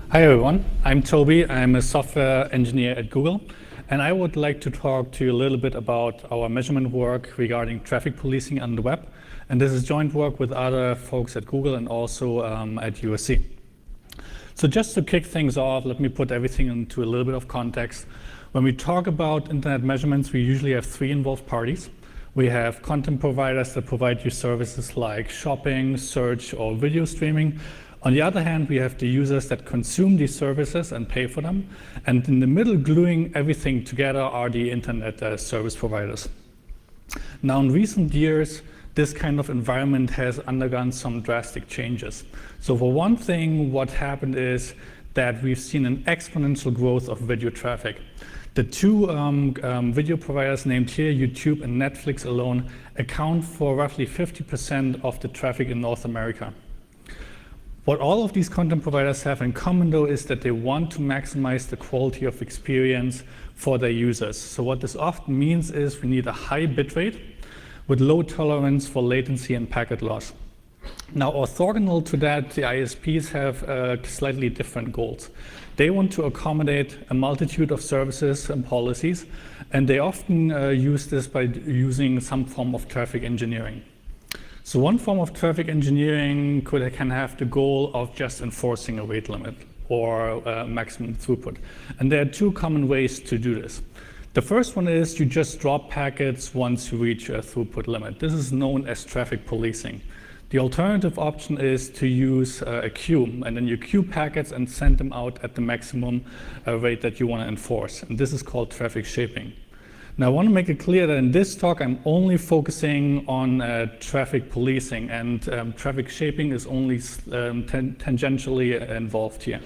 Hi everyone, I'm Toby. I'm a software engineer at Google, and I would like to talk to you a little bit about our measurement work regarding traffic policing on the web. And this is joint work with other folks at Google and also at USC. So just to kick things off, let me put everything into a little bit of context. When we talk about internet measurements, we usually have three involved parties. We have content providers that provide you services like shopping, search, or video streaming. On the other hand, we have the users that consume these services and pay for them. And in the middle, gluing everything together are the internet service providers. Now, in recent years, this kind of environment has undergone some drastic changes. So for one thing, what happened is that we've seen an exponential growth of video traffic. The two video providers named here, YouTube and Netflix alone, account for roughly 50% of the traffic in North America. What all of these content providers have in common, though, is that they want to maximize the quality of experience for their users. So what this often means is we need a high bitrate with low tolerance for latency and packet loss. Now, orthogonal to that, the ISPs have slightly different goals. They want to accommodate a multitude of services and policies, and they often use this by using some form of traffic engineering. So one form of traffic engineering can have the goal of just enforcing a rate limit or maximum throughput. And there are two common ways to do this. The first one is you just drop packets once you reach a throughput limit. This is known as traffic policing. The alternative option is to use a queue, and then you queue packets and send them out at the maximum rate that you want to enforce. And this is called traffic shaping. Now, I want to make it clear that in this talk, I'm only focusing on traffic policing, and traffic shaping is only tangentially involved here.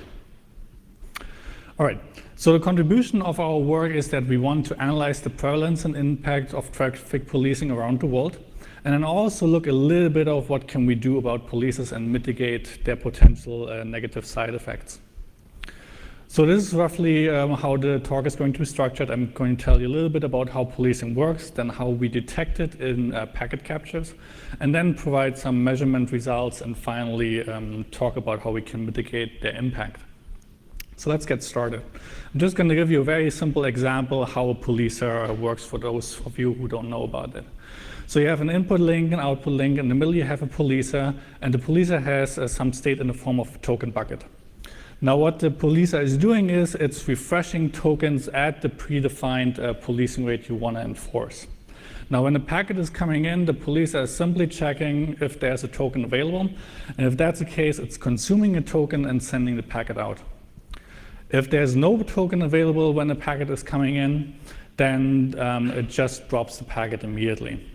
All right, so the contribution of our work is that we want to analyze the prevalence and impact of traffic policing around the world, and then also look a little bit of what can we do about policers and mitigate their potential negative side effects. So this is roughly how the talk is going to be structured. I'm going to tell you a little bit about how policing works, then how we detect it in packet captures, and then provide some measurement results, and finally talk about how we can mitigate their impact. So let's get started. I'm just going to give you a very simple example how a policer works for those of you who don't know about it. So you have an input link, an output link. In the middle you have a policer, and the policer has some state in the form of a token bucket. Now what the policer is doing is it's refreshing tokens at the predefined policing rate you want to enforce. Now when a packet is coming in, the policer is simply checking if there's a token available, and if that's the case, it's consuming a token and sending the packet out. If there's no token available when the packet is coming in, then it just drops the packet immediately.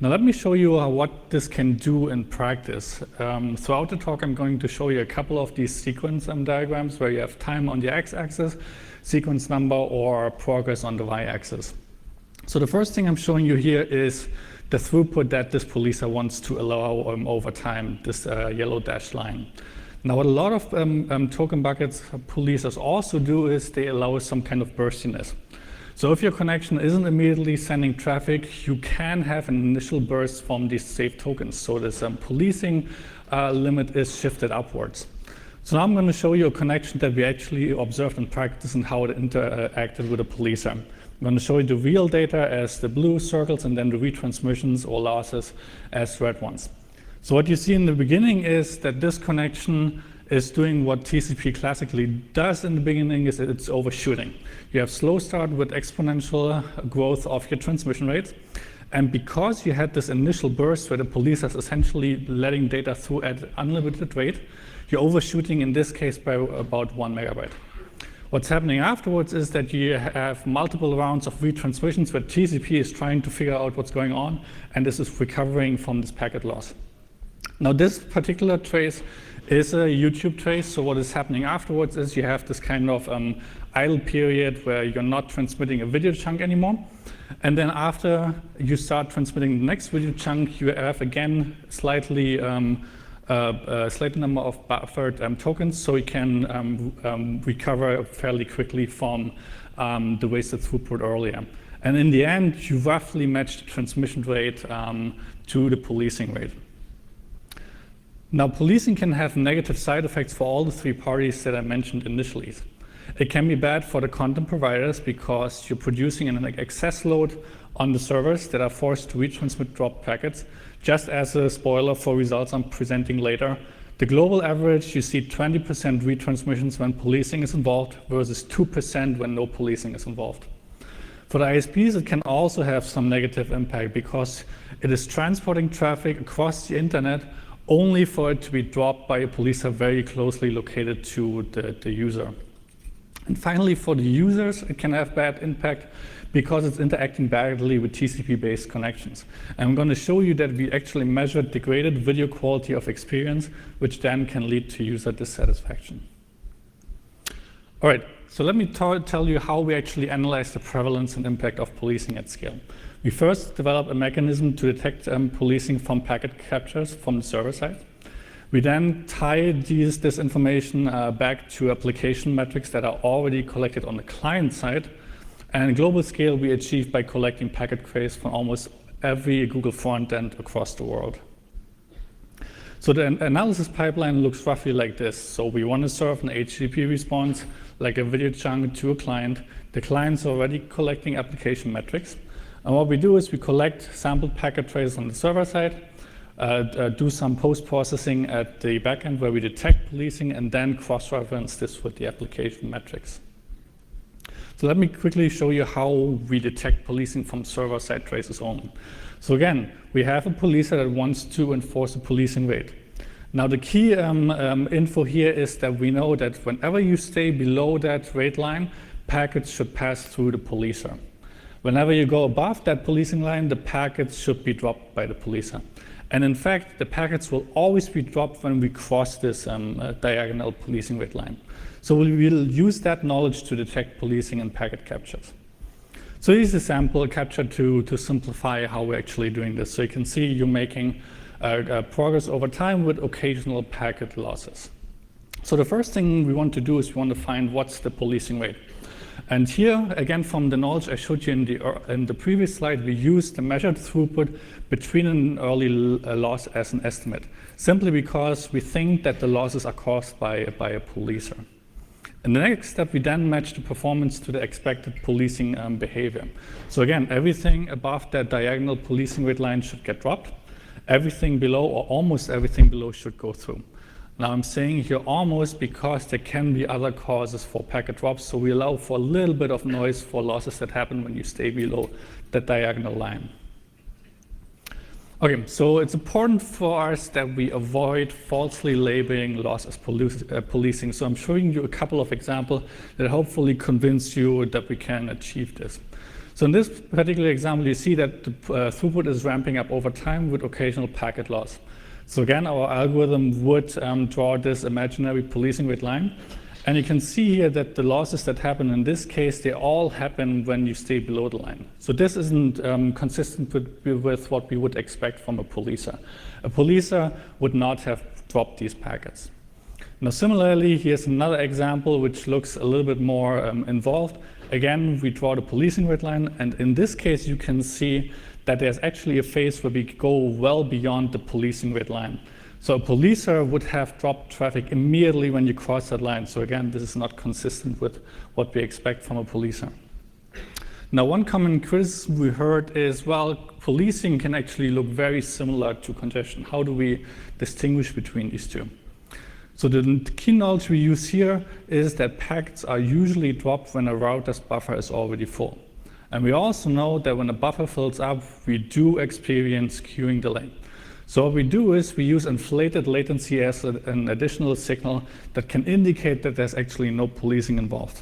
Now let me show you what this can do in practice. Throughout the talk, I'm going to show you a couple of these sequence diagrams where you have time on the x-axis, sequence number, or progress on the y-axis. So the first thing I'm showing you here is the throughput that this policer wants to allow over time, this yellow dashed line. Now what a lot of token buckets policers also do is they allow some kind of burstiness. So if your connection isn't immediately sending traffic, you can have an initial burst from these saved tokens. So this policing limit is shifted upwards. So now I'm going to show you a connection that we actually observed in practice and how it interacted with a policer. I'm going to show you the real data as the blue circles and then the retransmissions or losses as red ones. So what you see in the beginning is that this connection is doing what TCP classically does in the beginning, is it's overshooting. You have slow start with exponential growth of your transmission rates. And because you had this initial burst where the police is essentially letting data through at unlimited rate, you're overshooting in this case by about 1 megabyte. What's happening afterwards is that you have multiple rounds of retransmissions where TCP is trying to figure out what's going on, and this is recovering from this packet loss. Now this particular trace is a YouTube trace, so what is happening afterwards is you have this kind of idle period where you're not transmitting a video chunk anymore, and then after you start transmitting the next video chunk, you have again slightly slight number of buffered tokens, so you can recover fairly quickly from the wasted throughput earlier. And in the end, you roughly match the transmission rate to the policing rate. Now, policing can have negative side effects for all the three parties that I mentioned initially. It can be bad for the content providers because you're producing an excess load on the servers that are forced to retransmit dropped packets. Just as a spoiler for results I'm presenting later, the global average, you see 20% retransmissions when policing is involved versus 2% when no policing is involved. For the ISPs, it can also have some negative impact because it is transporting traffic across the internet only for it to be dropped by a policer very closely located to the user. And finally, for the users, it can have bad impact because it's interacting badly with TCP-based connections. And I'm going to show you that we actually measured degraded video quality of experience, which then can lead to user dissatisfaction. All right, so let me tell you how we actually analyze the prevalence and impact of policing at scale. We first developed a mechanism to detect policing from packet captures from the server side. We then tie this information back to application metrics that are already collected on the client side. And global scale we achieve by collecting packet traces from almost every Google front end across the world. So the analysis pipeline looks roughly like this. So we want to serve an HTTP response, like a video chunk to a client. The client's already collecting application metrics. And what we do is we collect sampled packet traces on the server side, do some post-processing at the backend where we detect policing, and then cross-reference this with the application metrics. So let me quickly show you how we detect policing from server-side traces only. So again, we have a policer that wants to enforce a policing rate. Now the key info here is that we know that whenever you stay below that rate line, packets should pass through the policer. Whenever you go above that policing line, the packets should be dropped by the policer. And in fact, the packets will always be dropped when we cross this diagonal policing rate line. So we will use that knowledge to detect policing and packet captures. So here's a sample captured to simplify how we're actually doing this. So you can see you're making progress over time with occasional packet losses. So the first thing we want to do is we want to find what's the policing rate. And here, again, from the knowledge I showed you in the previous slide, we used the measured throughput between an early loss as an estimate, simply because we think that the losses are caused by a policer. In the next step, we then match the performance to the expected policing behavior. So again, everything above that diagonal policing rate line should get dropped. Everything below, or almost everything below, should go through. Now I'm saying here almost because there can be other causes for packet drops, so we allow for a little bit of noise for losses that happen when you stay below that diagonal line. Okay, so it's important for us that we avoid falsely labeling loss as policing. So I'm showing you a couple of examples that hopefully convince you that we can achieve this. So in this particular example, you see that the throughput is ramping up over time with occasional packet loss. So again, our algorithm would draw this imaginary policing rate line. And you can see here that the losses that happen in this case, they all happen when you stay below the line. So this isn't consistent with what we would expect from a policer. A policer would not have dropped these packets. Now similarly, here's another example which looks a little bit more involved. Again, we draw the policing rate line, and in this case you can see that there's actually a phase where we go well beyond the policing rate line. So a policer would have dropped traffic immediately when you cross that line. So again, this is not consistent with what we expect from a policer. Now, one common criticism we heard is, well, policing can actually look very similar to congestion. How do we distinguish between these two? So the key knowledge we use here is that packets are usually dropped when a router's buffer is already full. And we also know that when a buffer fills up, we do experience queuing delay. So what we do is we use inflated latency as an additional signal that can indicate that there's actually no policing involved.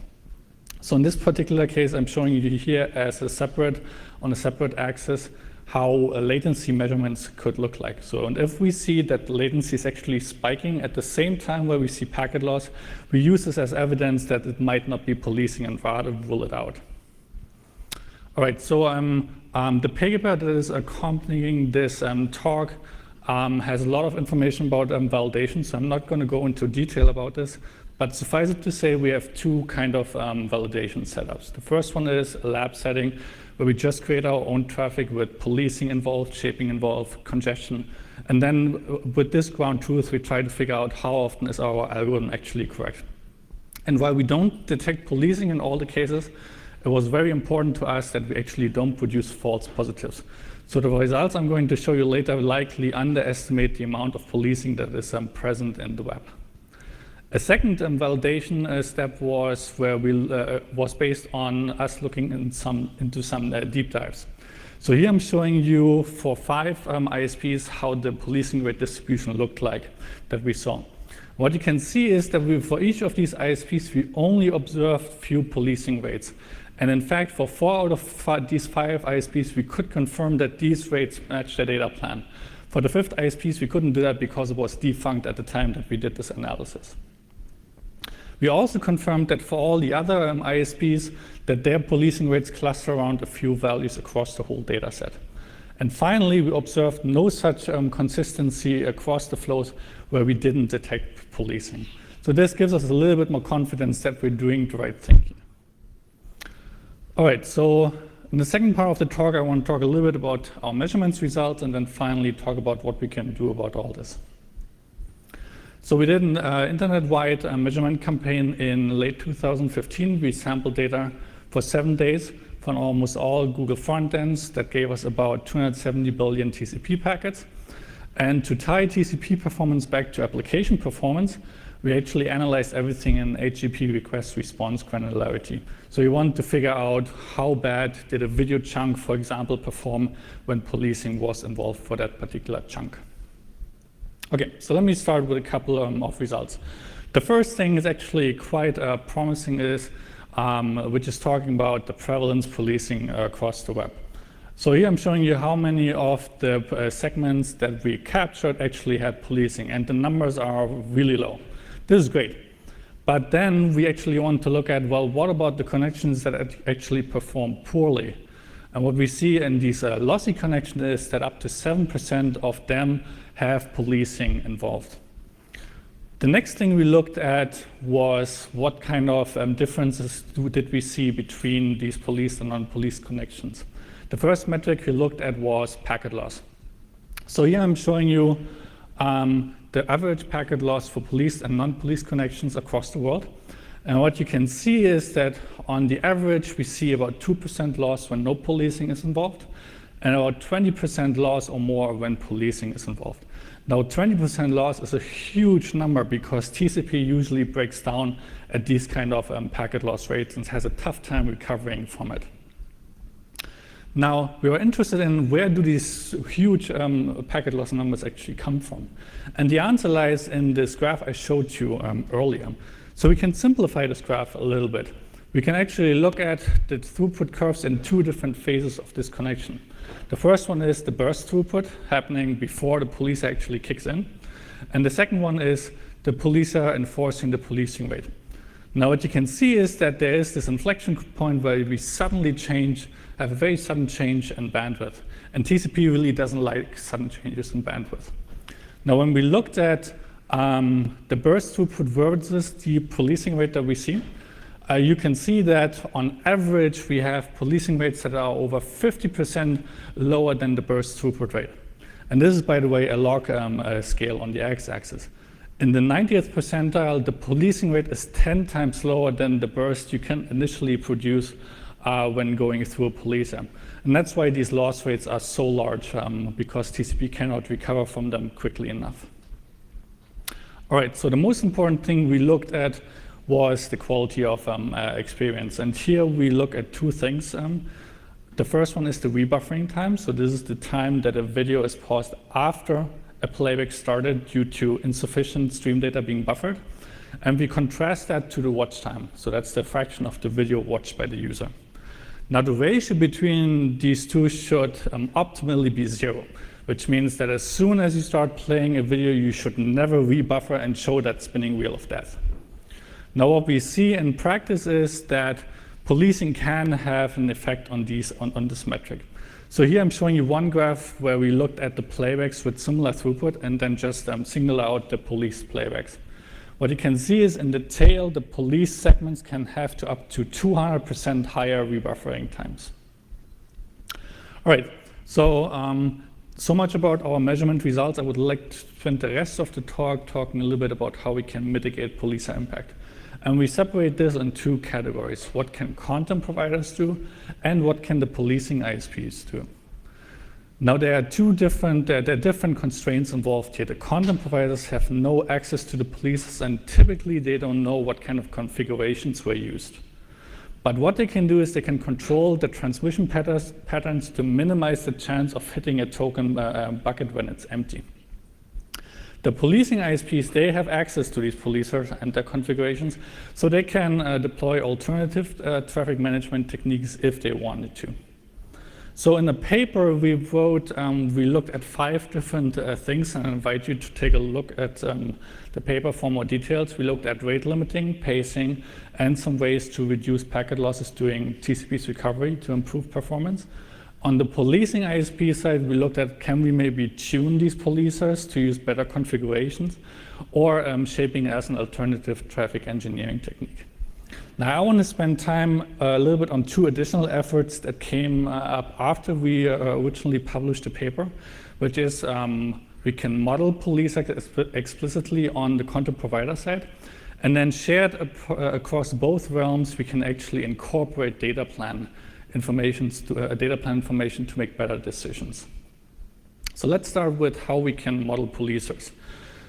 So in this particular case, I'm showing you here as on a separate axis how latency measurements could look like. So, and if we see that latency is actually spiking at the same time where we see packet loss, we use this as evidence that it might not be policing and rather rule it out. All right, so the paper that is accompanying this talk has a lot of information about validation, so I'm not going to go into detail about this, but suffice it to say we have two kind of validation setups. The first one is a lab setting where we just create our own traffic with policing involved, shaping involved, congestion. And then with this ground truth, we try to figure out how often is our algorithm actually correct. And while we don't detect policing in all the cases, it was very important to us that we actually don't produce false positives. So the results I'm going to show you later likely underestimate the amount of policing that is present in the web. A second validation step was where was based on us looking into some deep dives. So here I'm showing you for 5 ISPs how the policing rate distribution looked like that we saw. What you can see is that for each of these ISPs, we only observed few policing rates. And in fact, for 4 out of these 5 ISPs, we could confirm that these rates match the data plan. For the 5th ISPs, we couldn't do that because it was defunct at the time that we did this analysis. We also confirmed that for all the other ISPs, that their policing rates cluster around a few values across the whole data set. And finally, we observed no such consistency across the flows where we didn't detect policing. So this gives us a little bit more confidence that we're doing the right thing. All right, so in the second part of the talk, I want to talk a little bit about our measurements results and then finally talk about what we can do about all this. So we did an internet-wide measurement campaign in late 2015. We sampled data for 7 days from almost all Google front ends. That gave us about 270 billion TCP packets. And to tie TCP performance back to application performance, we actually analyzed everything in HTTP request response granularity. So we wanted to figure out how bad did a video chunk, for example, perform when policing was involved for that particular chunk. Okay, so let me start with a couple of results. The first thing is actually quite promising, which is talking about the prevalence policing across the web. So here I'm showing you how many of the segments that we captured actually had policing, and the numbers are really low. This is great. But then we actually want to look at, well, what about the connections that actually perform poorly? And what we see in these lossy connections is that up to 7% of them have policing involved. The next thing we looked at was what kind of differences did we see between these policed and non-policed connections. The first metric we looked at was packet loss. So here I'm showing you the average packet loss for policed and non-policed connections across the world. And what you can see is that on the average, we see about 2% loss when no policing is involved, and about 20% loss or more when policing is involved. Now, 20% loss is a huge number because TCP usually breaks down at these kind of packet loss rates and has a tough time recovering from it. Now, we were interested in where do these huge packet loss numbers actually come from? And the answer lies in this graph I showed you earlier. So we can simplify this graph a little bit. We can actually look at the throughput curves in 2 different phases of this connection. The first one is the burst throughput happening before the police actually kicks in. And the second one is the policer enforcing the policing rate. Now what you can see is that there is this inflection point where we suddenly have a very sudden change in bandwidth. And TCP really doesn't like sudden changes in bandwidth. Now when we looked at the burst throughput versus the policing rate that we see, you can see that on average we have policing rates that are over 50% lower than the burst throughput rate. And this is, by the way, a log scale on the x-axis. In the 90th percentile, the policing rate is 10 times lower than the burst you can initially produce when going through a policer. And that's why these loss rates are so large, because TCP cannot recover from them quickly enough. All right, so the most important thing we looked at was the quality of experience. And here we look at 2 things. The first one is the rebuffering time. So this is the time that a video is paused after a playback started due to insufficient stream data being buffered. And we contrast that to the watch time. So that's the fraction of the video watched by the user. Now the ratio between these two should optimally be 0, which means that as soon as you start playing a video, you should never rebuffer and show that spinning wheel of death. Now what we see in practice is that policing can have an effect on this metric. So here I'm showing you one graph where we looked at the playbacks with similar throughput and then just single out the police playbacks. What you can see is in the tail, the police segments can have up to 200% higher rebuffering times. All right, so much about our measurement results. I would like to spend the rest of the talk talking a little bit about how we can mitigate police impact. And we separate this in two categories. What can content providers do, and what can the policing ISPs do? Now there are different constraints involved here. The content providers have no access to the police, and typically they don't know what kind of configurations were used. But what they can do is they can control the transmission patterns to minimize the chance of hitting a token bucket when it's empty. The policing ISPs, they have access to these policers and their configurations, so they can deploy alternative traffic management techniques if they wanted to. So in the paper we wrote, we looked at 5 different things, and I invite you to take a look at the paper for more details. We looked at rate limiting, pacing, and some ways to reduce packet losses during TCP's recovery to improve performance. On the policing ISP side, we looked at, can we maybe tune these policers to use better configurations, or shaping as an alternative traffic engineering technique. Now I want to spend time a little bit on 2 additional efforts that came up after we originally published the paper, which is we can model police explicitly on the content provider side, and then shared across both realms, we can actually incorporate data plan information to make better decisions. So let's start with how we can model policers.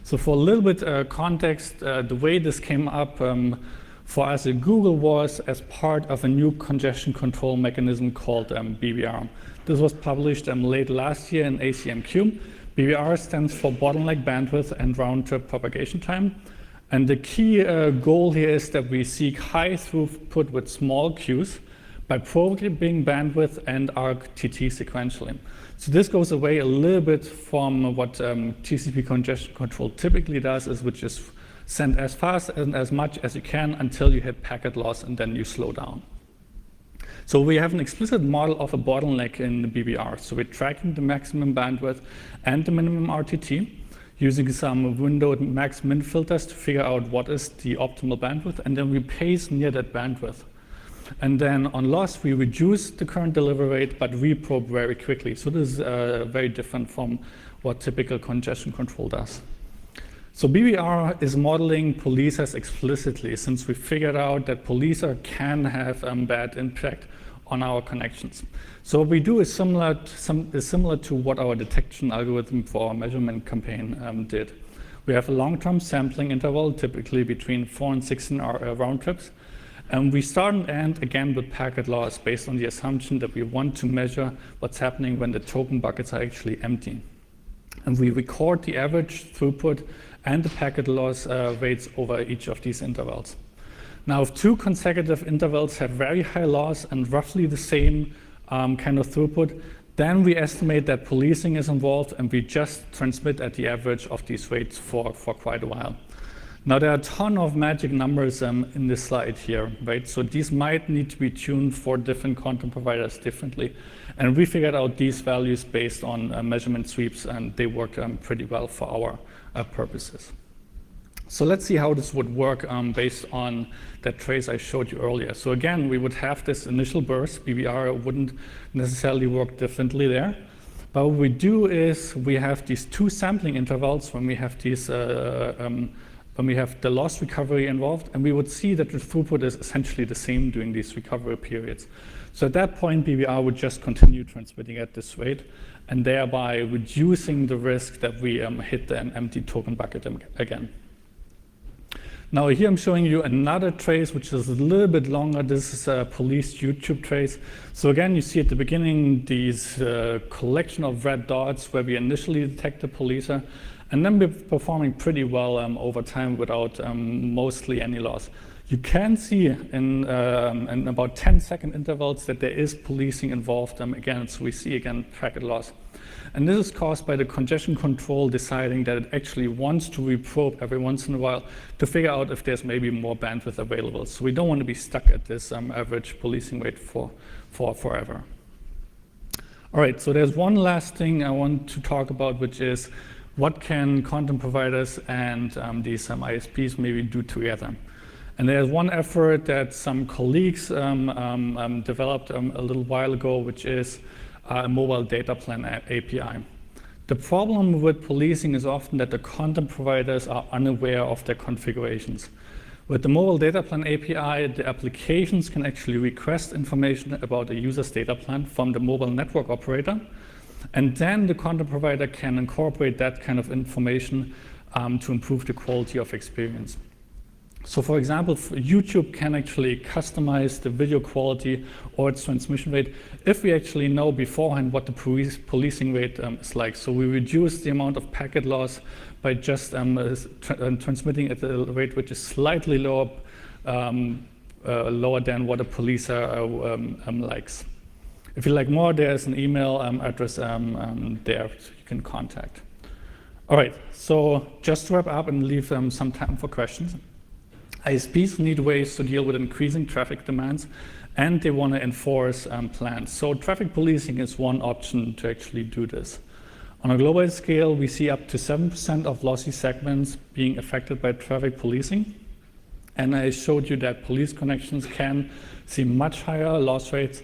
So for a little bit context, the way this came up for us at Google was as part of a new congestion control mechanism called BBR. This was published late last year in ACMQ. BBR stands for bottleneck bandwidth and round-trip propagation time. And the key goal here is that we seek high throughput with small queues by programming bandwidth and RTT sequentially. So this goes away a little bit from what TCP congestion control typically does, which is send as fast and as much as you can until you hit packet loss, and then you slow down. So we have an explicit model of a bottleneck in the BBR. So we're tracking the maximum bandwidth and the minimum RTT, using some windowed max-min filters to figure out what is the optimal bandwidth, and then we pace near that bandwidth. And then on loss, we reduce the current delivery rate, but reprobe very quickly. So this is very different from what typical congestion control does. So BBR is modeling policers explicitly, since we figured out that policers can have bad impact on our connections. So what we do is similar to what our detection algorithm for our measurement campaign did. We have a long-term sampling interval, typically between 4 and 16 round trips. And we start and end again with packet loss based on the assumption that we want to measure what's happening when the token buckets are actually empty. And we record the average throughput and the packet loss rates over each of these intervals. Now, if 2 consecutive intervals have very high loss and roughly the same kind of throughput, then we estimate that policing is involved, and we just transmit at the average of these rates for quite a while. Now, there are a ton of magic numbers in this slide here, right? So these might need to be tuned for different content providers differently. And we figured out these values based on measurement sweeps, and they work pretty well for our purposes. So let's see how this would work based on that trace I showed you earlier. So again, we would have this initial burst. BBR wouldn't necessarily work differently there. But what we do is we have these 2 sampling intervals when we have these when we have the loss recovery involved, and we would see that the throughput is essentially the same during these recovery periods. So at that point, BBR would just continue transmitting at this rate, and thereby reducing the risk that we hit an empty token bucket again. Now here I'm showing you another trace, which is a little bit longer. This is a police YouTube trace. So again, you see at the beginning these collection of red dots where we initially detect the policer, and then we're performing pretty well over time without mostly any loss. You can see in about 10-second intervals that there is policing involved again, so we see again packet loss. And this is caused by the congestion control deciding that it actually wants to reprobe every once in a while to figure out if there's maybe more bandwidth available. So we don't want to be stuck at this average policing rate for forever. All right, so there's one last thing I want to talk about, which is what can content providers and these ISPs maybe do together. And there's one effort that some colleagues developed a little while ago, which is a mobile data plan API. The problem with policing is often that the content providers are unaware of their configurations. With the mobile data plan API, the applications can actually request information about a user's data plan from the mobile network operator, and then the content provider can incorporate that kind of information to improve the quality of experience. So for example, YouTube can actually customize the video quality or its transmission rate if we actually know beforehand what the policing rate is like. So we reduce the amount of packet loss by just transmitting at a rate which is slightly lower than what a policer likes. If you like more, there's an email address there so you can contact. All right, so just to wrap up and leave some time for questions. ISPs need ways to deal with increasing traffic demands, and they want to enforce plans. So traffic policing is one option to actually do this. On a global scale, we see up to 7% of lossy segments being affected by traffic policing. And I showed you that police connections can see much higher loss rates.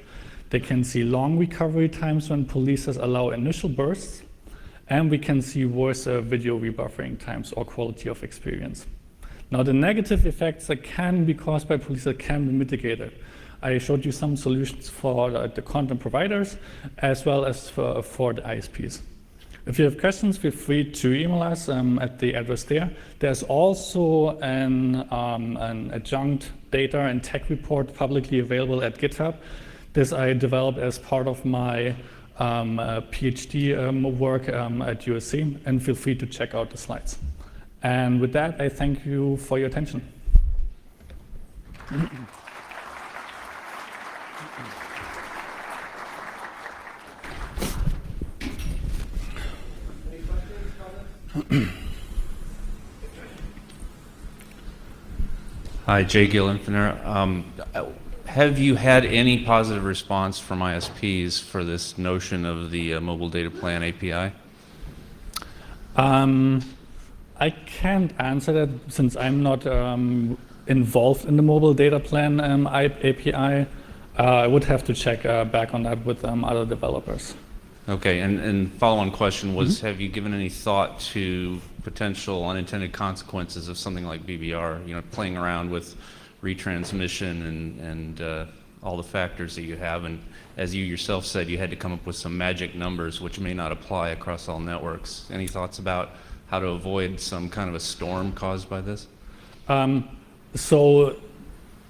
They can see long recovery times when policers allow initial bursts. And we can see worse video rebuffering times or quality of experience. Now, the negative effects that can be caused by policers can be mitigated. I showed you some solutions for the content providers as well as for the ISPs. If you have questions, feel free to email us at the address there. There's also an adjunct data and tech report publicly available at GitHub. This I developed as part of my PhD work at USC, and feel free to check out the slides. And with that, I thank you for your attention. Hi, Jay Gillenfiner. Have you had any positive response from ISPs for this notion of the mobile data plan API? I can't answer that since I'm not involved in the mobile data plan API. I would have to check back on that with other developers. Okay, and follow-on question was, have you given any thought to potential unintended consequences of something like BBR, playing around with retransmission and all the factors that you have, and as you yourself said, you had to come up with some magic numbers which may not apply across all networks. Any thoughts about how to avoid some kind of a storm caused by this? So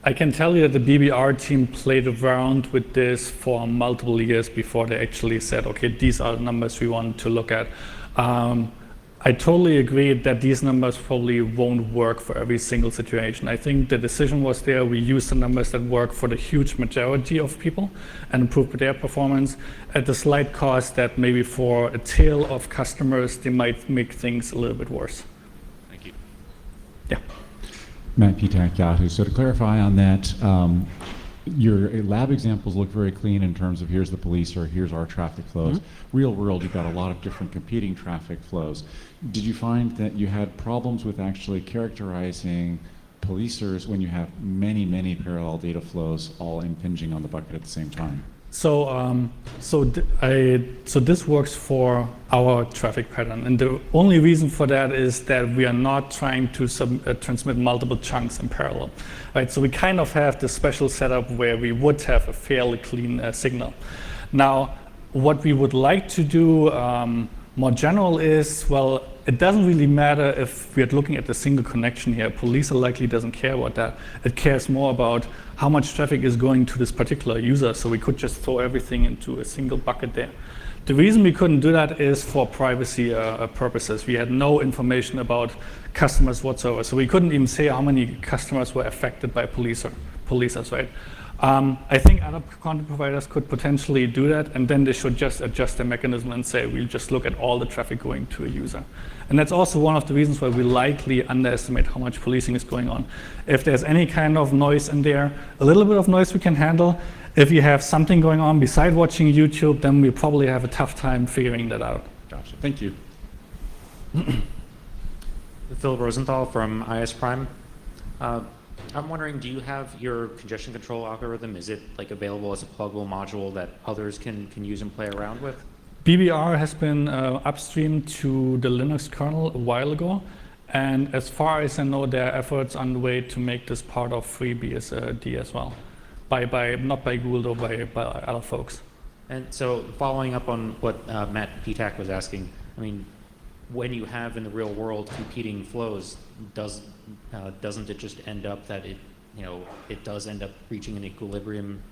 I can tell you that the BBR team played around with this for multiple years before they actually said, okay, these are the numbers we want to look at. I totally agree that these numbers probably won't work for every single situation. I think the decision was there. We use the numbers that work for the huge majority of people and improve their performance at the slight cost that maybe for a tail of customers, they might make things a little bit worse. Thank you. Yeah. Matt Petak, Yahoo. So to clarify on that, your lab examples look very clean in terms of here's the police or here's our traffic flows. Real world, you've got a lot of different competing traffic flows. Did you find that you had problems with actually characterizing policers when you have many, many parallel data flows all impinging on the bucket at the same time? So, so this works for our traffic pattern, and the only reason for that is that we are not trying to transmit multiple chunks in parallel, right? So we kind of have this special setup where we would have a fairly clean signal. Now, what we would like to do more general is, well, it doesn't really matter if we're looking at a single connection here. Police likely doesn't care about that. It cares more about how much traffic is going to this particular user, so we could just throw everything into a single bucket there. The reason we couldn't do that is for privacy purposes. We had no information about customers whatsoever, so we couldn't even say how many customers were affected by policers, right? I think other content providers could potentially do that, and then they should just adjust the mechanism and say, we'll just look at all the traffic going to a user. And that's also one of the reasons why we likely underestimate how much policing is going on. If there's any kind of noise in there, a little bit of noise we can handle. If you have something going on beside watching YouTube, then we probably have a tough time figuring that out. Gotcha, thank you. Phil Rosenthal from IS Prime. I'm wondering, do you have your congestion control algorithm? Is it like available as a pluggable module that others can use and play around with? BBR has been upstreamed to the Linux kernel a while ago. And as far as I know, there are efforts underway to make this part of FreeBSD as well. Not by Google, though, by other folks. And so following up on what Matt Petak was asking, I mean, when you have in the real world competing flows, doesn't it just end up that it does end up reaching an equilibrium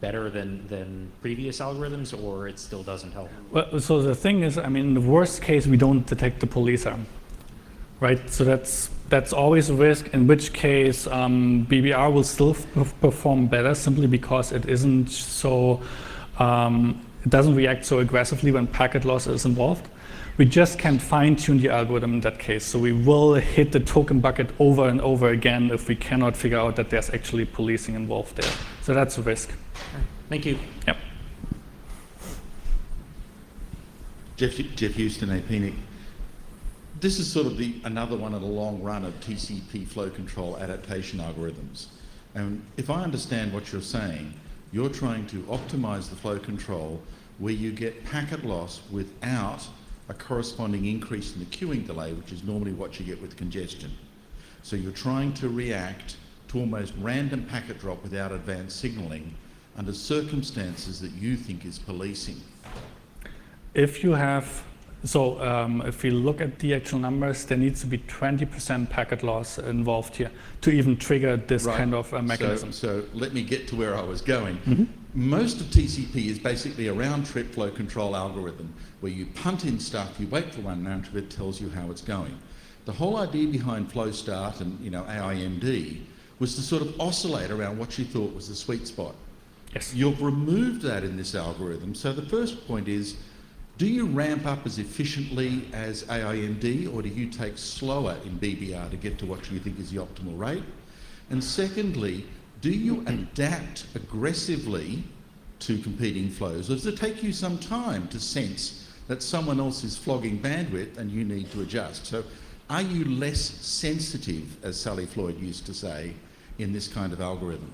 better than previous algorithms, or it still doesn't help? Well, so the thing is, I mean, in the worst case, we don't detect the police arm, right? So that's always a risk, in which case BBR will still perform better simply because it isn't so, it doesn't react so aggressively when packet loss is involved. We just can't fine-tune the algorithm in that case. So we will hit the token bucket over and over again if we cannot figure out that there's actually policing involved there. So that's a risk. Thank you. Yep. Jeff Houston, APNIC. This is sort of another one of the long run of TCP flow control adaptation algorithms. And if I understand what you're saying, you're trying to optimize the flow control where you get packet loss without a corresponding increase in the queuing delay, which is normally what you get with congestion. So you're trying to react to almost random packet drop without advanced signaling under circumstances that you think is policing. If you have, if we look at the actual numbers, there needs to be 20% packet loss involved here to even trigger this kind of mechanism. So let me get to where I was going. Most of TCP is basically a round-trip flow control algorithm where you punt in stuff, you wait for one round trip, it tells you how it's going. The whole idea behind flow start and AIMD was to sort of oscillate around what you thought was the sweet spot. Yes. You've removed that in this algorithm. So the first point is, do you ramp up as efficiently as AIMD, or do you take slower in BBR to get to what you think is the optimal rate? And secondly, do you adapt aggressively to competing flows, or does it take you some time to sense that someone else is flogging bandwidth and you need to adjust? So are you less sensitive, as Sally Floyd used to say, in this kind of algorithm?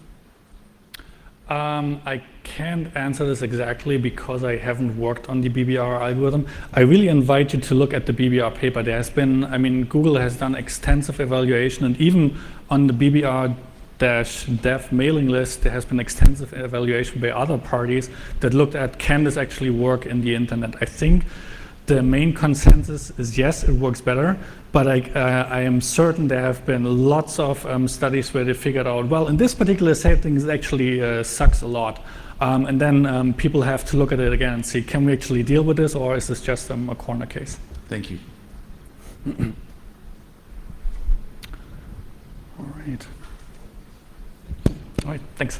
I can't answer this exactly because I haven't worked on the BBR algorithm. I really invite you to look at the BBR paper. There has been, Google has done extensive evaluation, and even on the BBR-dev mailing list, there has been extensive evaluation by other parties that looked at, can this actually work in the internet? I think the main consensus is yes, it works better, but I am certain there have been lots of studies where they figured out, well, in this particular setting, it actually sucks a lot. And then people have to look at it again and see, can we actually deal with this, or is this just a corner case? Thank you. All right. All right, thanks.